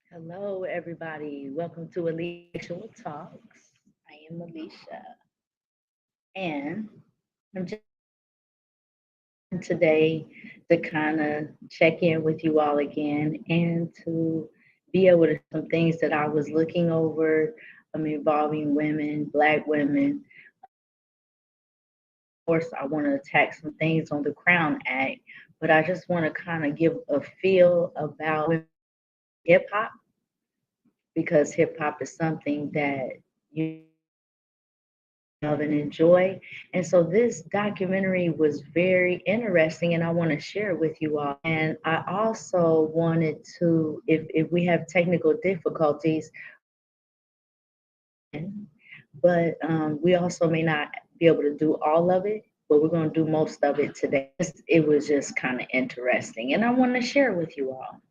Hello, everybody. Welcome to Alicia Talks. I am Alicia, and I'm just today to kind of check in with you all again and to be able to some things that I was looking over involving women, Black women. Of course, I want to attack some things on the Crown Act, but I just want to kind of give a feel about hip hop because hip hop is something that you love and enjoy. And so this documentary was very interesting and I want to share it with you all. And I also wanted to, if we have technical difficulties, but we also may not be able to do all of it, but we're going to do most of it today. It was just kind of interesting and I want to share with you all.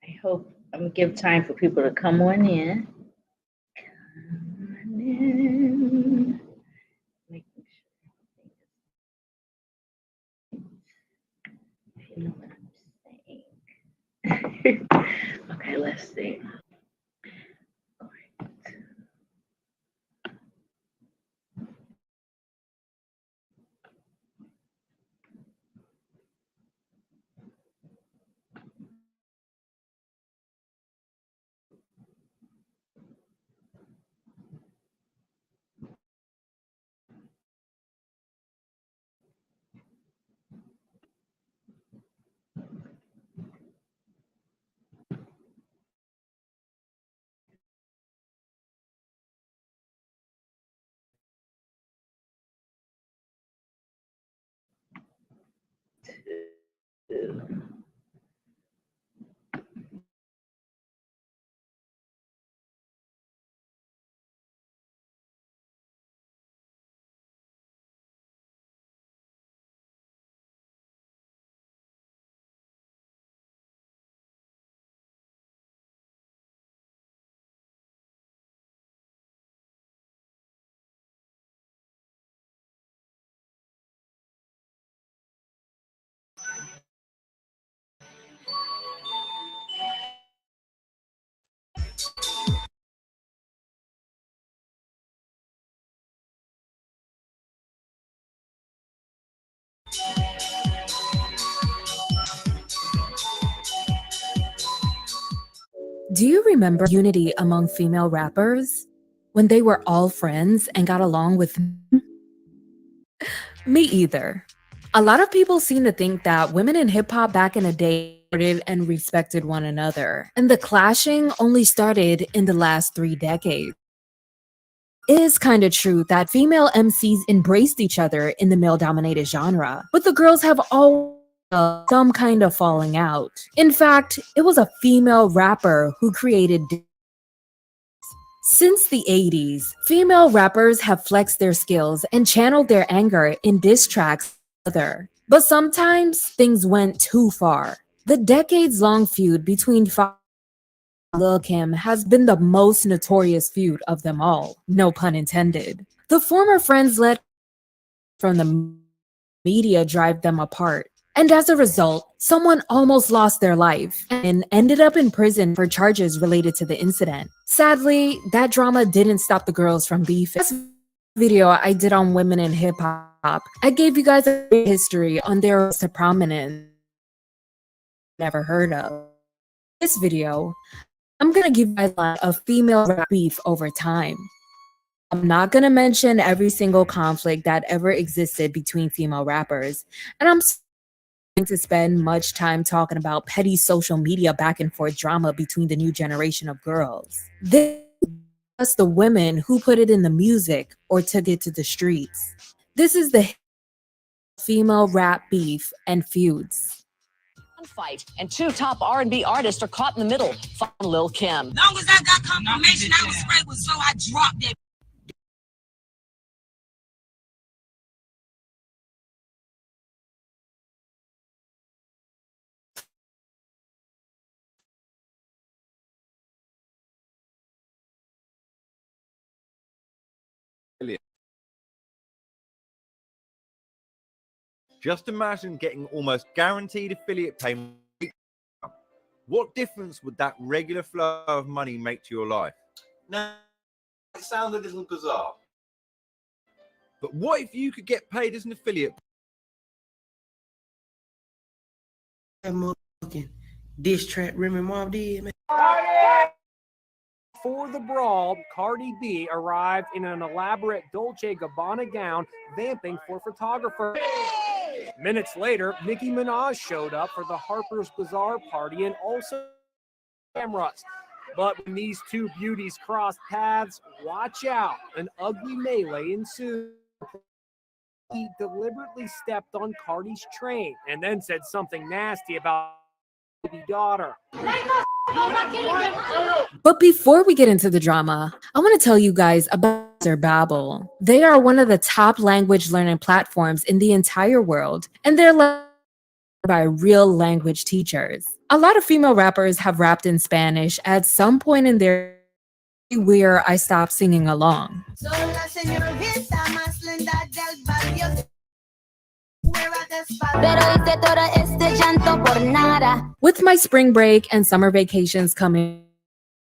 I hope I'm going to give time for people to come on in. Come on in. Making sure if you know what I'm saying. Okay, let's see. Do you remember unity among female rappers? When they were all friends and got along with me either. A lot of people seem to think that women in hip hop back in the day supported and respected one another, and the clashing only started in the last 3 decades. It is kind of true that female MCs embraced each other in the male dominated genre, but the girls have always some kind of falling out. In fact, it was a female rapper who created. Since the 80s, female rappers have flexed their skills and channeled their anger in diss tracks with other. But sometimes things went too far. The decades long feud between and Lil Kim has been the most notorious feud of them all, no pun intended. The former friends let from the media drive them apart. And as a result, someone almost lost their life and ended up in prison for charges related to the incident. Sadly, that drama didn't stop the girls from beefing. Last video I did on women in hip hop, I gave you guys a history on their rise to prominence never heard of. This video, I'm gonna give you guys a lot of female rap beef over time. I'm not gonna mention every single conflict that ever existed between female rappers, and I'm going to spend much time talking about petty social media back and forth drama between the new generation of girls. This is the women who put it in the music or took it to the streets. This is the female rap beef and feuds. Fight and two top R&B artists are caught in the middle. Lil Kim. Long as I got confirmation I was sprayed with, so I dropped it. Just imagine getting almost guaranteed affiliate payment. What difference would that regular flow of money make to your life? Now, it sounds a little bizarre. But what if you could get paid as an affiliate? Diss track Remy Ma did, man. For the brawl, Cardi B arrived in an elaborate Dolce & Gabbana gown, vamping for photographers. Minutes later, Nicki Minaj showed up for the Harper's Bazaar party and also cameras. But when these two beauties crossed paths, watch out, an ugly melee ensued. He deliberately stepped on Cardi's train and then said something nasty about the daughter. But before we get into the drama, I want to tell you guys about Babbel. They are one of the top language learning platforms in the entire world, and they're led by real language teachers. A lot of female rappers have rapped in Spanish at some point in their where I stopped singing along. With my spring break and summer vacations coming,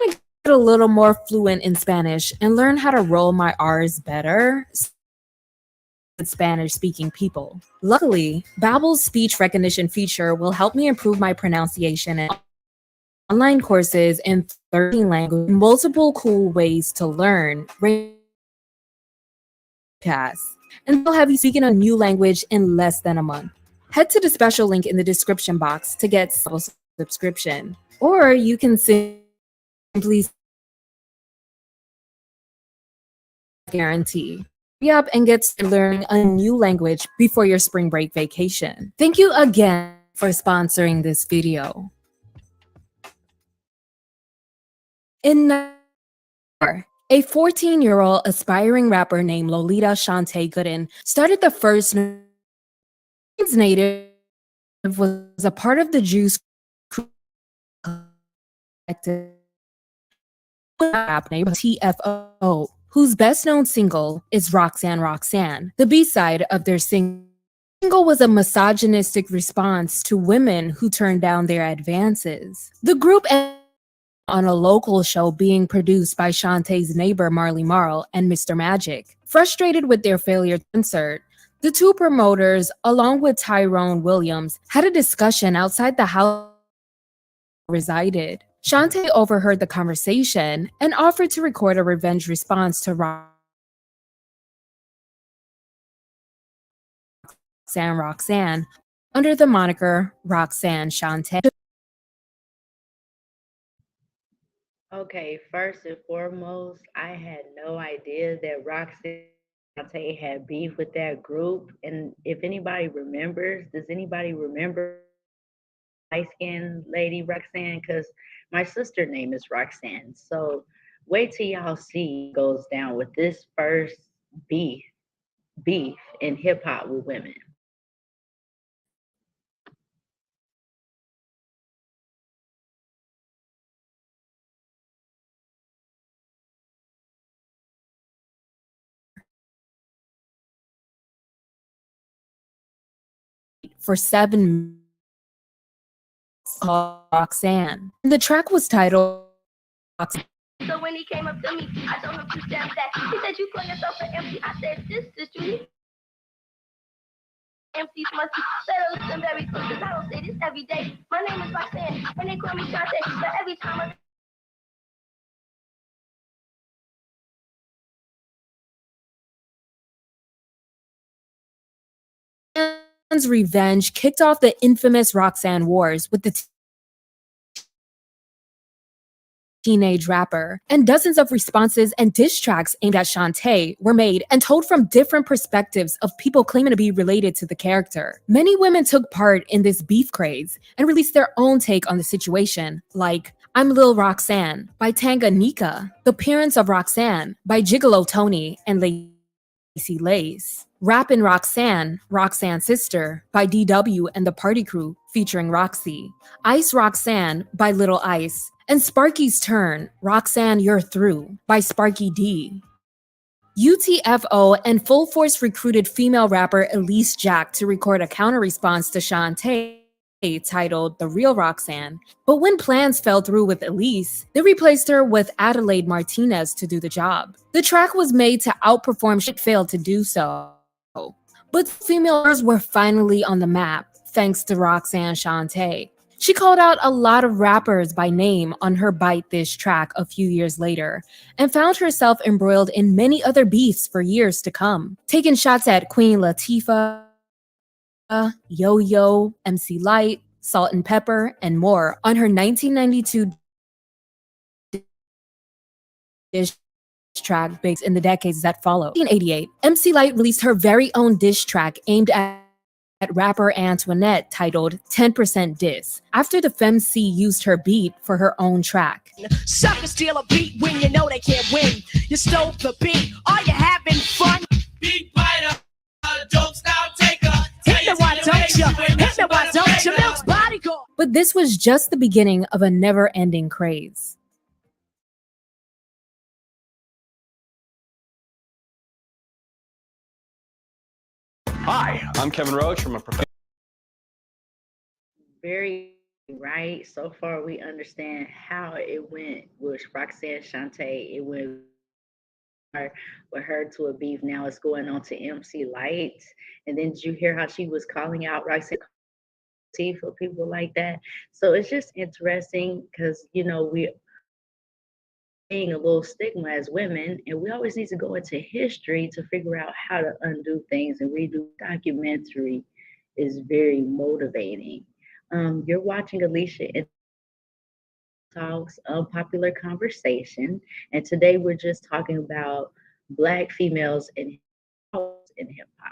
I get a little more fluent in Spanish and learn how to roll my R's better with Spanish-speaking people. Luckily, Babbel's speech recognition feature will help me improve my pronunciation and online courses in 13 languages, multiple cool ways to learn. And they'll have you speaking a new language in less than a month. Head to the special link in the description box to get a subscription, or you can simply guarantee. Hurry up and get started learning a new language before your spring break vacation. Thank you again for sponsoring this video. In a 14-year-old aspiring rapper named Lolita Shantae Gooden started the first native was a part of the Juice collective rap named TFO, whose best-known single is Roxanne Roxanne. The B-side of their single was a misogynistic response to women who turned down their advances. The group on a local show being produced by Shantae's neighbor Marley Marl and Mr. Magic. Frustrated with their failure to concert, the two promoters, along with Tyrone Williams, had a discussion outside the house resided. Shantae overheard the conversation and offered to record a revenge response to Roxanne Roxanne under the moniker Roxanne Shantae. Okay, first and foremost, I had no idea that Roxanne had beef with that group. And if anybody remembers, does anybody remember light-skinned lady Roxanne? Because my sister's name is Roxanne. So wait till y'all see what goes down with this first beef in hip hop with women. For 7 minutes, Roxanne. The track was titled Roxanne. So when he came up to me, I told him to step back. He said, "You call yourself an empty." I said, "This is you. Empties must be better listen very close, because I don't say this every day. My name is Roxanne, and they call me Shantae, but every time I Revenge kicked off the infamous Roxanne Wars with the teenage rapper, and dozens of responses and diss tracks aimed at Shantae were made and told from different perspectives of people claiming to be related to the character. Many women took part in this beef craze and released their own take on the situation, like I'm Lil Roxanne by Tanganyika, The Parents of Roxanne by Gigolo Tony and Lacey Lace, Rappin' Roxanne, Roxanne's Sister by DW and the Party Crew featuring Roxy, Ice Roxanne by Little Ice, and Sparky's Turn, Roxanne You're Through by Sparky D. UTFO and Full Force recruited female rapper Elise Jack to record a counter-response to Shantae titled The Real Roxanne. But when plans fell through with Elise, they replaced her with Adelaide Martinez to do the job. The track was made to outperform Shit failed to do so. But females were finally on the map thanks to Roxanne Shantae. She called out a lot of rappers by name on her Bite This track a few years later, and found herself embroiled in many other beefs for years to come, taking shots at Queen Latifah, Yo-Yo, MC Lyte, Salt and Pepper, and more on her 1992 diss track Bigs in the decades that followed. In 1988, MC Lyte released her very own diss track aimed at rapper Antoinette titled 10% Diss, after the FemC used her beat for her own track. Suckers steal a beat when you know they can't win. You stole the beat. Are you having fun? Beat biter, dope style taker. Hit me, why don't you? Hit me, why don't you? Milk's bodyguard. But this was just the beginning of a never-ending craze. Hi, I'm Kevin Roach from a Very right. So far, we understand how it went with Roxanne Shantae. It went with her to a beef. Now it's going on to MC Lyte. And then did you hear how she was calling out Roxanne for people like that? So it's just interesting because, you know, we're being a little stigma as women, and we always need to go into history to figure out how to undo things and redo. Documentary is very motivating. You're watching Alicia and Talks Unpopular Conversation, and today we're just talking about Black females in hip hop.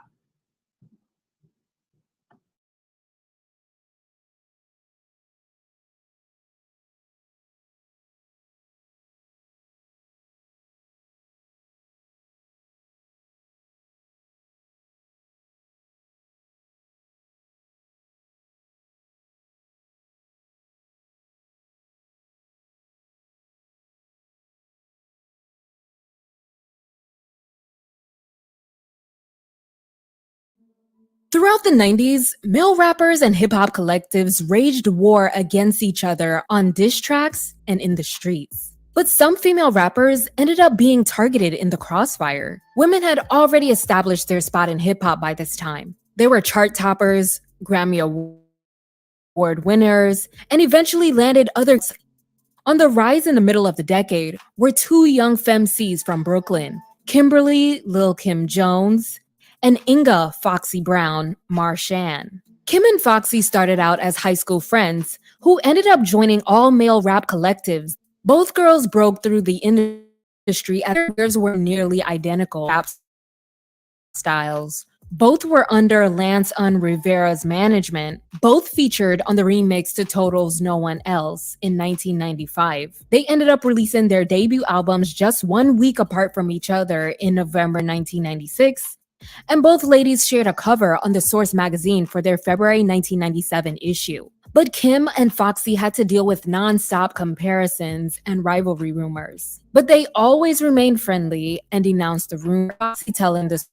Throughout the 90s, male rappers and hip-hop collectives waged war against each other on diss tracks and in the streets. But some female rappers ended up being targeted in the crossfire. Women had already established their spot in hip-hop by this time. They were chart toppers, Grammy Award winners, and eventually landed others. On the rise in the middle of the decade were two young femcs from Brooklyn, Kimberly Lil Kim Jones and Inga Foxy Brown Marshan. Kim and Foxy started out as high school friends who ended up joining all-male rap collectives. Both girls broke through the industry as their careers were nearly identical rap styles. Both were under Lance Rivera's management. Both featured on the remix to Total's No One Else in 1995. They ended up releasing their debut albums just 1 week apart from each other in November 1996. And both ladies shared a cover on The Source magazine for their February 1997 issue. But Kim and Foxy had to deal with non-stop comparisons and rivalry rumors. But they always remained friendly and denounced the rumor. Foxy telling The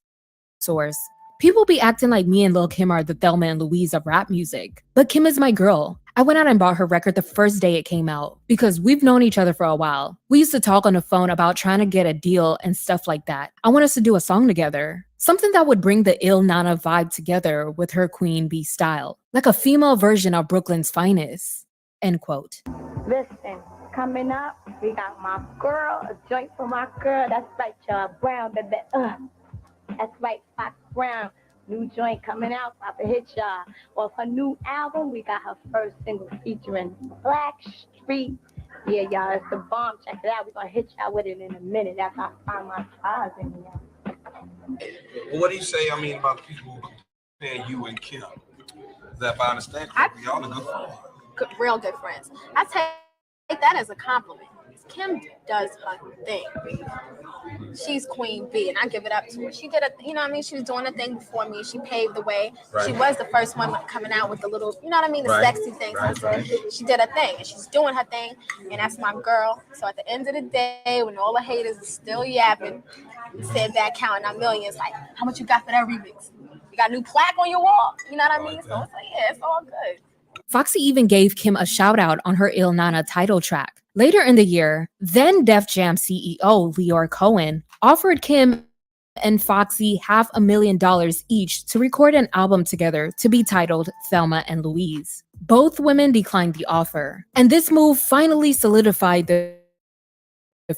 Source, "People be acting like me and Lil Kim are the Thelma and Louise of rap music. But Kim is my girl. I went out and bought her record the first day it came out because we've known each other for a while. We used to talk on the phone about trying to get a deal and stuff like that. I want us to do a song together. Something that would bring the Il Nana vibe together with her Queen Bee style. Like a female version of Brooklyn's finest." End quote. Listen, coming up, we got my girl, a joint for my girl. That's right, y'all. Brown, that's right, Fox Brown. New joint coming out, about to hit y'all. Off her new album, we got her first single featuring Black Street. Yeah, y'all, it's the bomb. Check it out. We're going to hit y'all with it in a minute after I find my ties in here. Well, what do you say, about people who compare you and Kim? Is that if I understand correctly, y'all are good friends? Real good friends. I take that as a compliment. Kim does her thing. She's Queen B, and I give it up to her. She did a, you know what I mean? She was doing a thing before me. She paved the way. Right. She was the first one coming out with the little, you know what I mean? The Right. sexy thing. So I said, she did a thing, and she's doing her thing, and that's my girl. So at the end of the day, when all the haters are still yapping, said that counting our millions, like, how much you got for that remix? You got a new plaque on your wall? You know what I mean? So it's like, yeah, it's all good. Foxy even gave Kim a shout out on her Il Nana title track. Later in the year, then Def Jam CEO Leor Cohen offered Kim and Foxy $500,000 each to record an album together to be titled Thelma and Louise. Both women declined the offer, and this move finally solidified the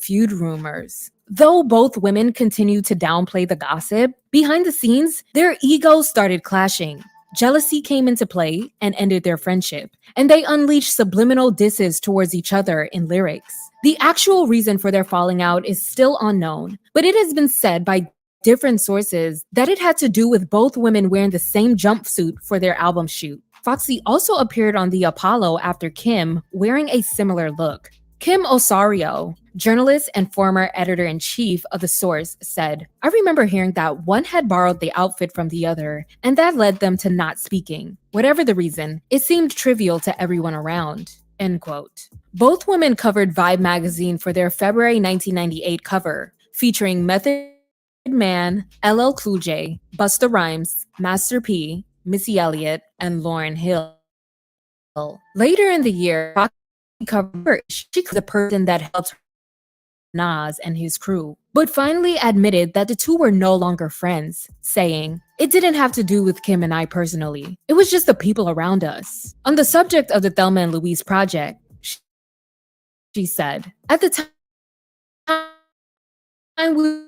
feud rumors. Though both women continued to downplay the gossip, behind the scenes, their egos started clashing. Jealousy came into play and ended their friendship, and they unleashed subliminal disses towards each other in lyrics. The actual reason for their falling out is still unknown, but it has been said by different sources that it had to do with both women wearing the same jumpsuit for their album shoot. Foxy also appeared on the Apollo after Kim, wearing a similar look. Kim Osario, journalist and former editor-in-chief of The Source, said, "I remember hearing that one had borrowed the outfit from the other, and that led them to not speaking. Whatever the reason, it seemed trivial to everyone around." End quote. Both women covered Vibe magazine for their February 1998 cover, featuring Method Man, LL Cool J, Busta Rhymes, Master P, Missy Elliott, and Lauryn Hill. Later in the year, covered she was the person that helped Nas and his crew, but finally admitted that the two were no longer friends, saying, "It didn't have to do with Kim and I personally. It was just the people around us." On the subject of the Thelma and Louise project, she said, "At the time we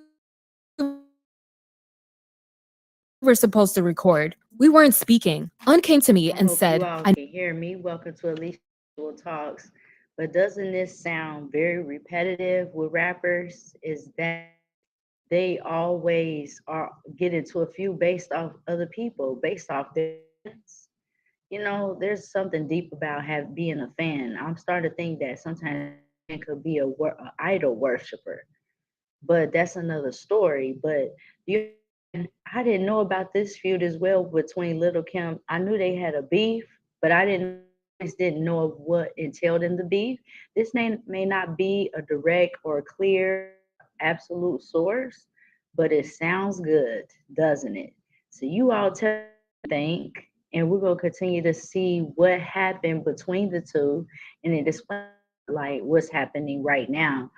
were supposed to record, we weren't speaking. Un came to me and said, you all can hear me. Welcome to Alicia Talks. But doesn't this sound very repetitive with rappers? Is that they always get into a few based off other people, based off their, you know, there's something deep about being a fan. I'm starting to think that sometimes it could be a idol worshiper, but that's another story. But I didn't know about this feud as well between Little Kim. I knew they had a beef, but I didn't know of what entailed in the beef. This may not be a direct or clear absolute source, but it sounds good, doesn't it? So you all tell me what you think, and we're gonna continue to see what happened between the two, and it explains like what's happening right now.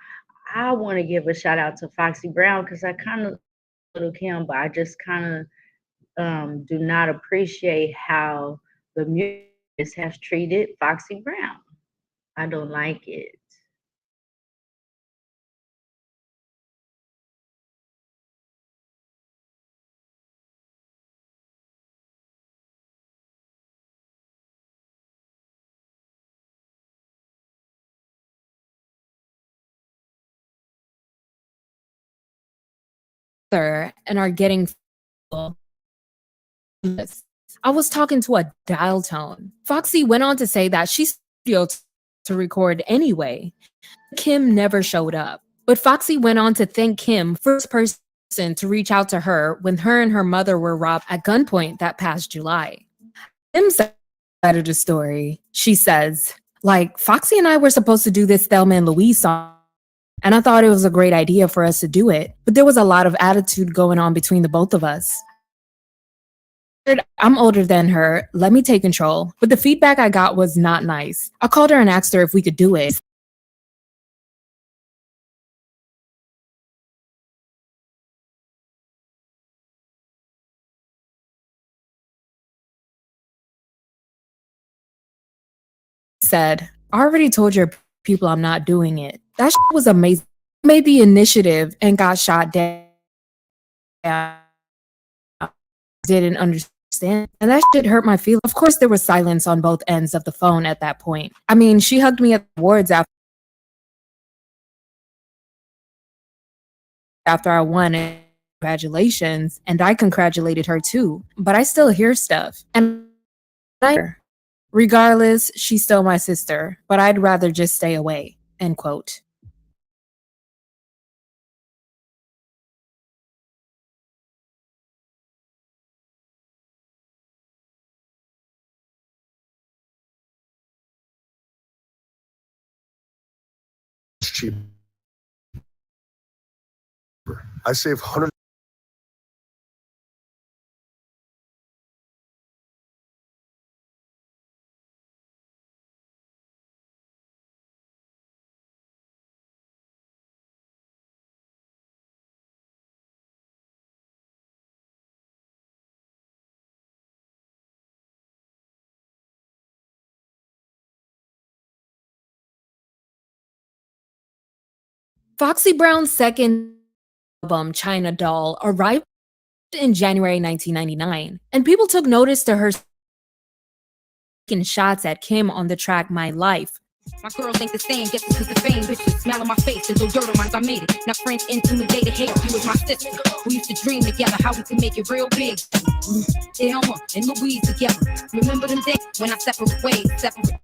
I want to give a shout out to Foxy Brown because I kind of Little Kim, but I just kind of do not appreciate how the music has treated Foxy Brown. I don't like it. and are getting full. I was talking to a dial tone. Foxy went on to say that she's studio to record anyway. Kim never showed up. But Foxy went on to thank Kim, first person to reach out to her when her and her mother were robbed at gunpoint that past July. Kim side of the story, she says, like, Foxy and I were supposed to do this Thelma and Louise song, and I thought it was a great idea for us to do it, but there was a lot of attitude going on between the both of us. I'm older than her, let me take control, but the feedback I got was not nice. I called her and asked her if we could do it. Said, "I already told your people I'm not doing it." That was amazing. I made the initiative and got shot down. Didn't understand. And that shit hurt my feelings. Of course, there was silence on both ends of the phone at that point. I mean, she hugged me at the awards after I won. And congratulations. And I congratulated her too. But I still hear stuff. And regardless, she's still my sister. But I'd rather just stay away. End quote. cheaper. I save hundreds. Foxy Brown's second album, China Doll, arrived in January 1999, and people took notice to her taking shots at Kim on the track My Life. My girls ain't the same, guess it's 'cause the fame. Bitches smell on my face, there's no dirt on mine, I made it. Now friends intimidated, hate you as my sister. We used to dream together how we could make it real big. Elma and Louise together. Remember them days when I separate ways, separate.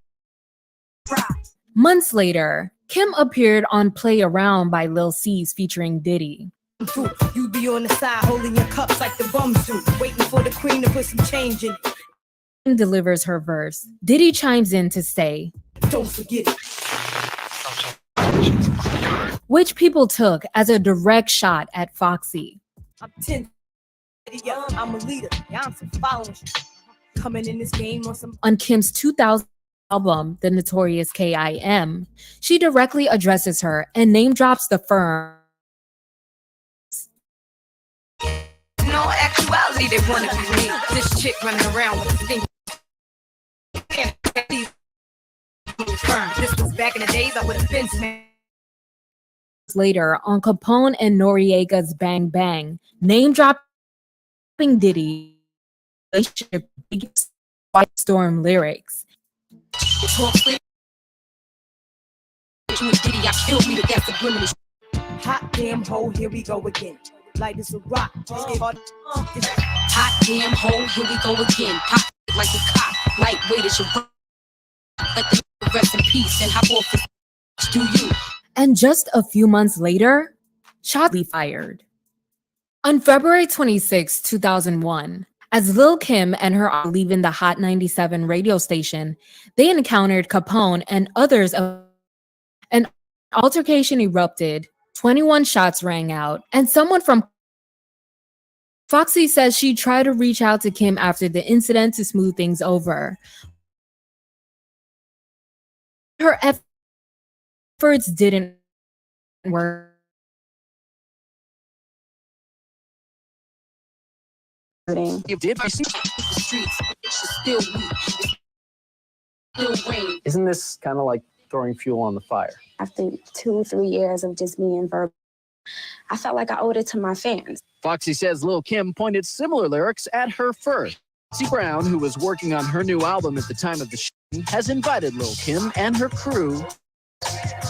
Months later, Kim appeared on Play Around by Lil C's featuring Diddy. You be on the side holding your cups like the bums do, waiting for the queen to put some change in it. Delivers her verse. Diddy chimes in to say, "Don't forget it," which people took as a direct shot at Foxy. I'm 10. Yeah, I'm a leader. Yeah, I'm some following. Coming in this game on some. On Kim's 2000 album, The Notorious K.I.M., she directly addresses her and name drops the firm. No actuality, they wanna be me. This chick running around with a thing. This was back in the days I would have been smashed. Later, on Capone and Noriega's Bang Bang, name dropping Diddy, biggest White Storm lyrics. Hot damn hoe, here we go again. Like it's a rock. Hot damn hoe, here we go again. Pop it like a cop, lightweight as your rock. Let the rest in peace and hop off this. Do you? And just a few months later, shots fired. On February 26, 2001, as Lil Kim and her are leaving the Hot 97 radio station, they encountered Capone and others. An altercation erupted, 21 shots rang out, and someone from Foxy says she tried to reach out to Kim after the incident to smooth things over. Her efforts didn't work. You did by the streets. It's still rain. Isn't this kind of like throwing fuel on the fire? After 2-3 years of just being verbal, I felt like I owed it to my fans. Foxy says Lil Kim pointed similar lyrics at her first. Foxy Brown, who was working on her new album at the time of the shooting, has invited Lil Kim and her crew.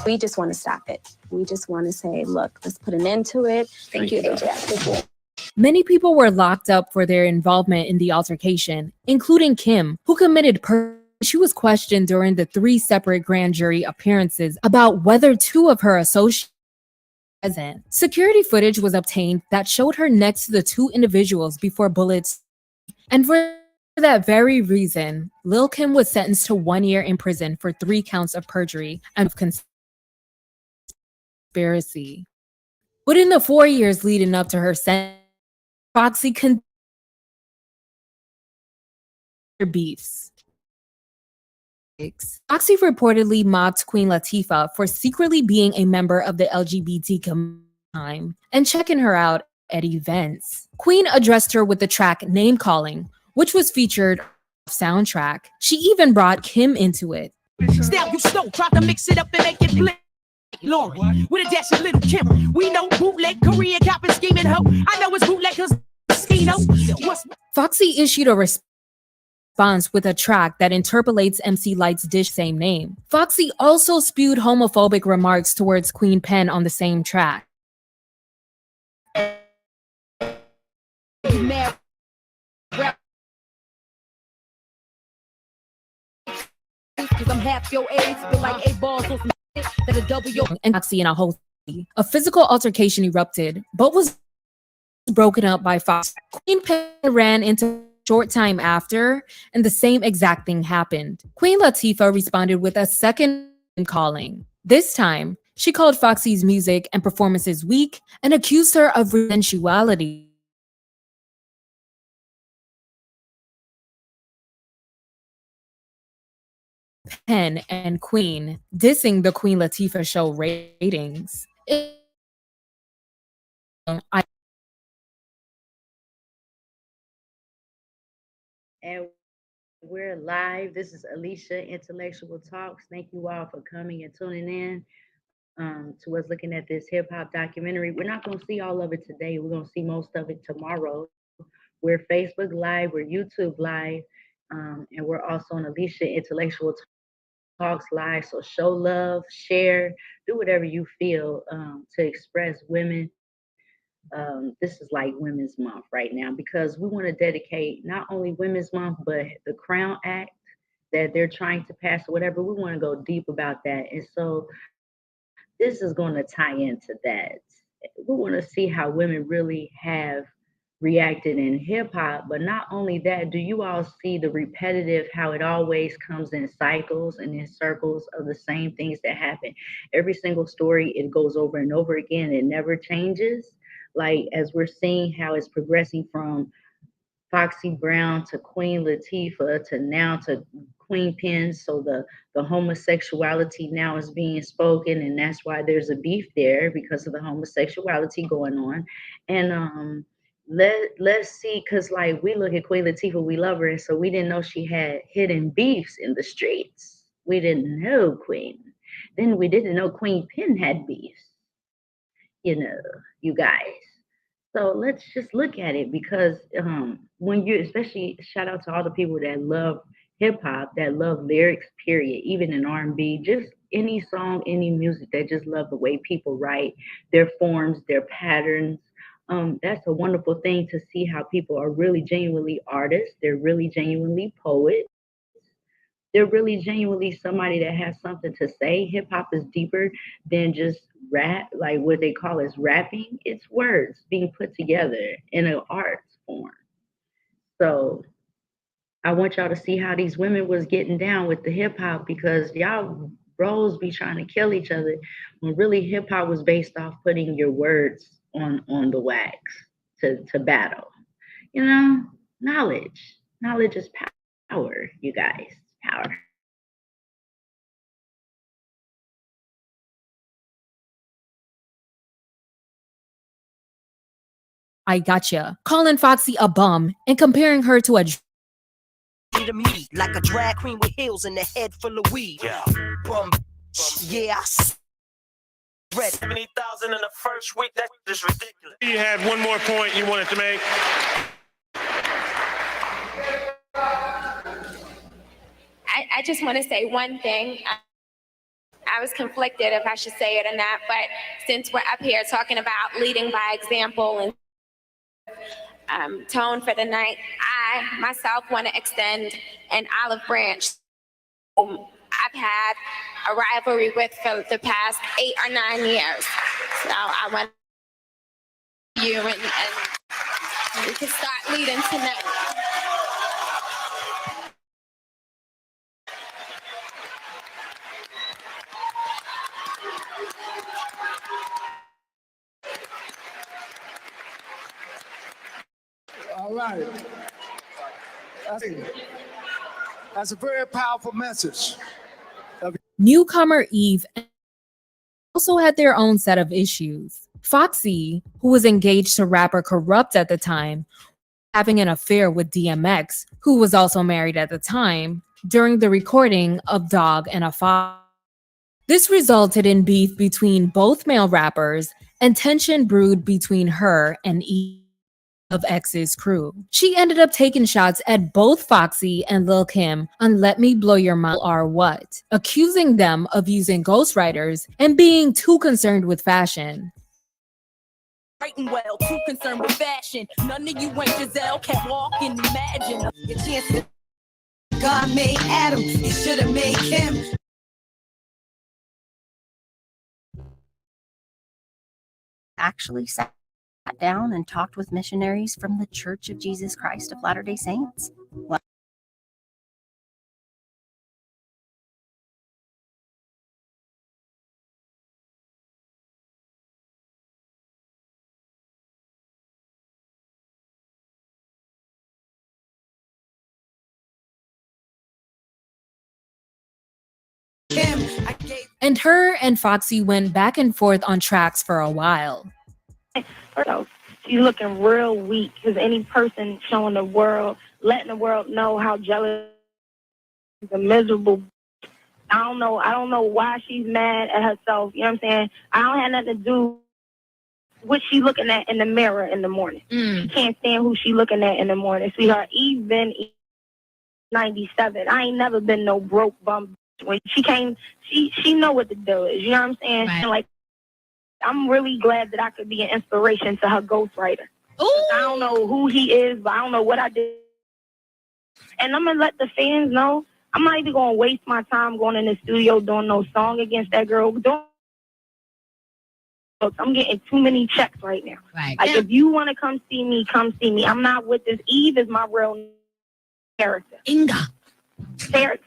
We just want to stop it. We just want to say, look, let's put an end to it. Thank you, AJ. Many people were locked up for their involvement in the altercation, including Kim, who committed She was questioned during the 3 separate grand jury appearances about whether 2 of her associates were present. Security footage was obtained that showed her next to the 2 individuals before bullets. And for that very reason, Lil Kim was sentenced to 1 year in prison for 3 counts of perjury and conspiracy. But in the 4 years leading up to her sentence, Foxy continued beefs. Foxy reportedly mocked Queen Latifah for secretly being a member of the LGBT community and checking her out at events. Queen addressed her with the track Name Calling, which was featured on the soundtrack. She even brought Kim into it. Style you slow, try to mix it up and make it blend. Lauren, with a dash of Little Kim. We know bootleg Korean cop and scheming hoe. I know it's bootleg cause Foxy issued a response with a track that interpolates MC Light's dish same name. Foxy also spewed homophobic remarks towards Queen Pen on the same track. And Foxy in a whole a physical altercation erupted, but was broken up by Fox. Queen Pen ran into a short time after, and the same exact thing happened. Queen Latifah responded with a second calling. This time, She called Foxy's music and performances weak and accused her of sensuality. Penn and Queen, dissing the Queen Latifah show ratings. And we're live. This is Alicia, Intellectual Talks. Thank you all for coming and tuning in to us looking at this hip hop documentary. We're not going to see all of it today. We're going to see most of it tomorrow. We're Facebook Live, we're YouTube Live, and we're also on Alicia Intellectual Talks Live. So show love, share, do whatever you feel to express women. This is like Women's Month right now because we want to dedicate not only Women's Month, but the Crown Act that they're trying to pass or whatever. We want to go deep about that. And so this is going to tie into that. We want to see how women really have reacted in hip hop, but not only that, do you all see the repetitive, how it always comes in cycles and in circles of the same things that happen? Every single story, it goes over and over again. It never changes. Like as we're seeing how it's progressing from Foxy Brown to Queen Latifah to now to Queen Pen. So the homosexuality now is being spoken, and that's why there's a beef there because of the homosexuality going on. And let's see, because like we look at Queen Latifah, we love her, and so we didn't know she had hidden beefs in the streets. We didn't know Queen. Then we didn't know Queen Pen had beefs. You know, you guys. So let's just look at it because when you, especially shout out to all the people that love hip hop, that love lyrics, period, even in R&B, just any song, any music, that just love the way people write, their forms, their patterns. That's a wonderful thing to see how people are really genuinely artists. They're really genuinely poets. They're really genuinely somebody that has something to say. Hip hop is deeper than just rap, like what they call is rapping. It's words being put together in an art form. So I want y'all to see how these women was getting down with the hip hop because y'all bros be trying to kill each other when really hip hop was based off putting your words on the wax to battle. You know, knowledge. Knowledge is power, you guys. Power. I gotcha. Calling Foxy a bum and comparing her to a To me, like a drag queen with heels and a head full of weed. Yeah. Yeah. Red. 70,000 in the first week. That's just ridiculous. You had one more point you wanted to make. I just want to say one thing. I was conflicted if I should say it or not, but since we're up here talking about leading by example and tone for the night, I myself want to extend an olive branch. I've had a rivalry with for the past 8 or 9 years. So I want you and we can start leading tonight. All right. That's a very powerful message. newcomer Eve also had their own set of issues. Foxy, who was engaged to rapper Corrupt at the time, having an affair with DMX, who was also married at the time, during the recording of Dog and a Fox. This resulted in beef between both male rappers, and tension brewed between her and Eve of X's crew. She ended up taking shots at both Foxy and Lil Kim on Let Me Blow Your Mind or What, accusing them of using ghostwriters and being too concerned with fashion. Writing well, too concerned with fashion. None of you ain't Giselle, can't walk and imagine. Your chance. God made Adam, he should have made him. Actually sat down and talked with missionaries from the Church of Jesus Christ of Latter-day Saints. And her and Foxy went back and forth on tracks for a while. So she's looking real weak because any person showing the world, letting the world know how jealous and miserable. I don't know why she's mad at herself. You know what I'm saying? I don't have nothing to do with what she looking at in the mirror in the morning. She can't stand who she looking at in the morning. Sweetheart, Eve been 97. I ain't never been no broke bum. When she came, she know what the deal is. You know what I'm saying? Right. And like, I'm really glad that I could be an inspiration to her ghostwriter. I don't know who he is, but I don't know what I did. And I'm going to let the fans know I'm not even going to waste my time going in the studio doing no song against that girl. I'm getting too many checks right now. Right. Like, if you want to come see me, come see me. I'm not with this. Eve is my real character. Inga.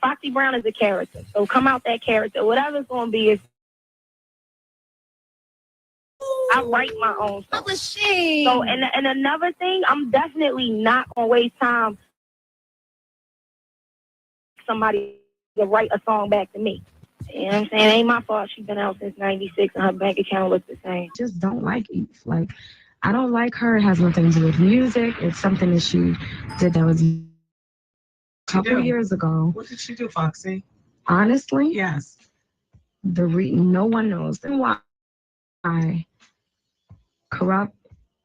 Foxy Brown is a character. So come out that character. Whatever it's going to be is. I write my own song. So, and another thing, I'm definitely not going to waste time somebody to write a song back to me. You know what I'm saying? It ain't my fault she's been out since 96 and her bank account looks the same. Just don't like Eve. Like, I don't like her. It has nothing to do with music. It's something that she did that was a couple years ago. What did she do, Foxy? Honestly? Yes. No one knows why Corrupt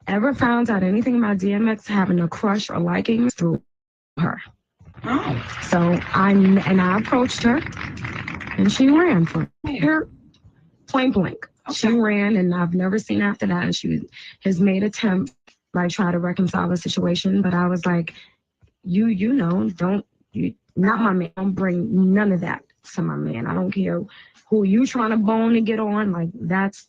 ever found out anything about DMX having a crush or liking through her. Oh. So I approached her and she ran for her point blank. Okay. She ran and I've never seen after that. And she has made attempts, like, try to reconcile the situation. But I was like, not my man. Don't bring none of that to my man. I don't care who you trying to bone to get on. Like, that's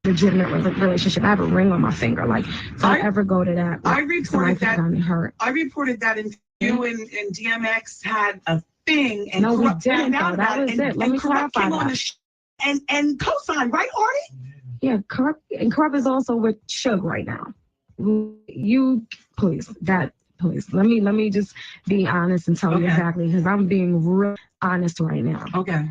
legitimate relationship. I have a ring on my finger. Like, if I ever go to that, I reported that. Hurt. I reported that you and DMX had a thing, and no, we Corrupt didn't. found out That about was it. and Corrupt came on the and co-signed, right, Artie? Yeah, Corrupt is also with Suge right now. Please. Let me just be honest and tell you exactly, because I'm being real honest right now. Okay.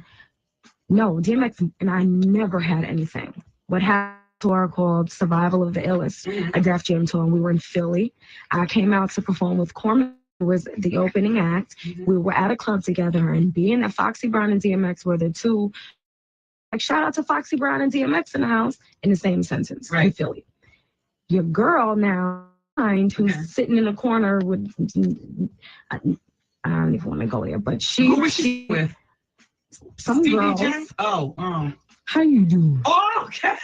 No, DMX and I never had anything. What happened? Tour called Survival of the Illest, a Def Jam tour, and we were in Philly. I came out to perform with Corman, who was the opening act. We were at a club together, and being that Foxy Brown and DMX were the two, like, shout out to Foxy Brown and DMX in the house in the same sentence, right? In Philly. Your girl now, who's sitting in the corner with, I don't even want to go there, but who was she with? Some girls. Oh. How you doing? Oh, okay.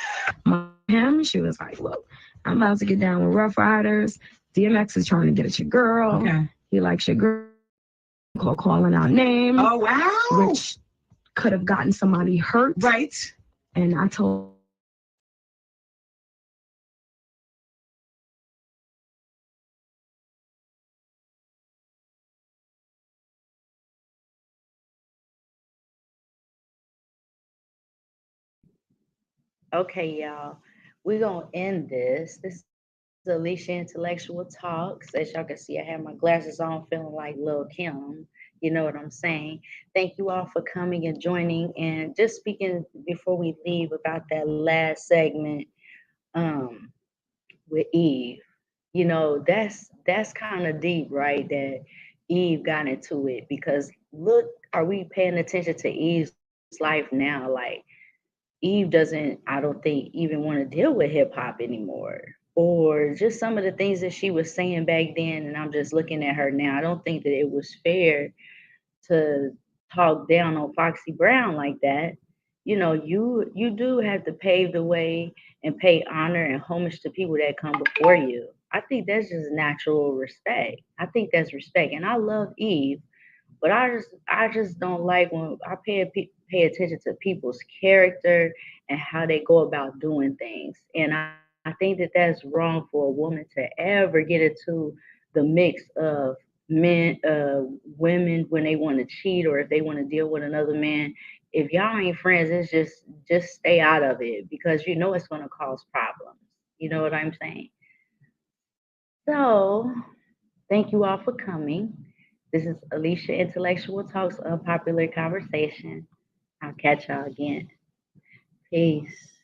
Him, she was like, look, I'm about to get down with Rough Riders. DMX is trying to get at your girl. Okay. He likes your girl. Calling out names. Oh, wow. Which could have gotten somebody hurt. Right. And I told Okay, y'all, we're gonna end this. This is Alicia Intellectual Talks. As y'all can see, I have my glasses on, feeling like Lil Kim. You know what I'm saying? Thank you all for coming and joining. And just speaking before we leave about that last segment with Eve. You know, that's kind of deep, right? That Eve got into it, because look, are we paying attention to Eve's life now? Like, Eve doesn't, I don't think, even want to deal with hip hop anymore. Or just some of the things that she was saying back then, and I'm just looking at her now. I don't think that it was fair to talk down on Foxy Brown like that. You know, you do have to pave the way and pay honor and homage to people that come before you. I think that's just natural respect. I think that's respect. And I love Eve, but I just don't like when I pay attention to people's character and how they go about doing things. And I think that that's wrong for a woman to ever get into the mix of women when they want to cheat, or if they want to deal with another man. If y'all ain't friends, it's just stay out of it, because you know it's going to cause problems. You know what I'm saying? So thank you all for coming. This is Alicia Intellectual Talks, Unpopular Conversation. I'll catch y'all again. Peace.